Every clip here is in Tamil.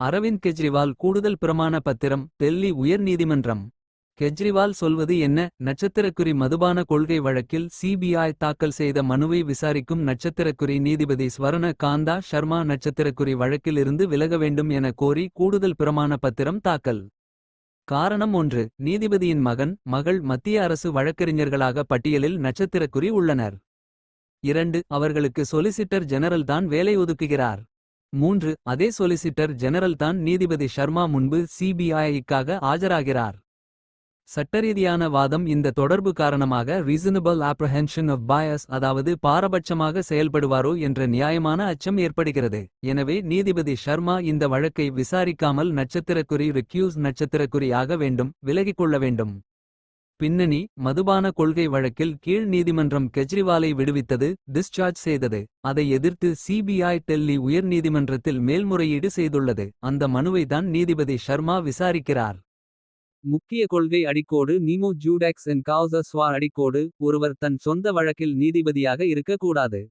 அரவிந்த் கெஜ்ரிவால் கூடுதல் பிரமாண பத்திரம் டெல்லி உயர் நீதிமன்றம். கெஜ்ரிவால் சொல்வது என்ன? நட்சத்திரக்குறி மதுபான கொள்கை வழக்கில் சிபிஐ தாக்கல் செய்த மனுவை விசாரிக்கும் நட்சத்திரக்குறி நீதிபதி ஸ்வர்ண காந்தா ஷர்மா நட்சத்திரக்குறி வழக்கில் இருந்து விலக வேண்டும் என கோரி கூடுதல் பிரமாண பத்திரம் தாக்கல். காரணம் 1. நீதிபதியின் மகன் மகள் மத்திய அரசு வழக்கறிஞர்களாக பட்டியலில் நட்சத்திரக்குறி உள்ளனர். 2. அவர்களுக்கு சொலிசிட்டர் ஜெனரல் தான் வேலை ஒதுக்குகிறார். 3. அதே சொலிசிட்டர் ஜெனரல் தான் நீதிபதி ஷர்மா முன்பு சிபிஐ-க்காக ஆஜராகிறார். சட்டரீதியான வாதம் இந்த தொடர்பு காரணமாக ரீசனபிள் apprehension of bias, அதாவது பாரபட்சமாக செயல்படுவாரோ என்ற நியாயமான அச்சம் ஏற்படுகிறது. எனவே நீதிபதி ஷர்மா இந்த வழக்கை விசாரிக்காமல் நட்சத்திரக்குறி ரெக்யூஸ் நட்சத்திரக்குறி ஆக வேண்டும், விலகிக்கொள்ள வேண்டும். பின்னணி: மதுபான கொள்கை வழக்கில் கீழ் நீதிமன்றம் கெஜ்ரிவாலை விடுவித்தது, டிஸ்சார்ஜ் செய்தது. அதை எதிர்த்து சிபிஐ டெல்லி உயர் நீதிமன்றத்தில் மேல்முறையீடு செய்துள்ளது. அந்த மனுவை தான் நீதிபதி ஷர்மா விசாரிக்கிறார். முக்கிய கொள்கை அடிக்கோடு நீமோ ஜூடெக்ஸ் என் காவுச ஸ்வா அடிக்கோடு: ஒருவர் தன் சொந்த வழக்கில் நீதிபதியாக இருக்க கூடாது.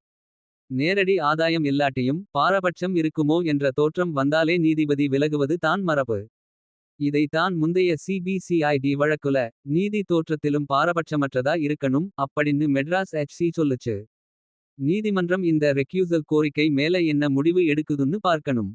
நேரடி ஆதாயம் இல்லாட்டியும் பாரபட்சம் இருக்குமோ என்ற தோற்றம் வந்தாலே நீதிபதி விலகுவது தான் மரபு. இதை தான் முந்தைய சிபிசிஐடி வழக்குல நீதி தோற்றத்திலும் பாரபட்சமற்றதா இருக்கணும் அப்படின்னு மெட்ராஸ் HC சொல்லுச்சு. நீதிமன்றம் இந்த ரெக்யூசல் கோரிக்கை மேல என்ன முடிவு எடுக்குதுன்னு பார்க்கணும்.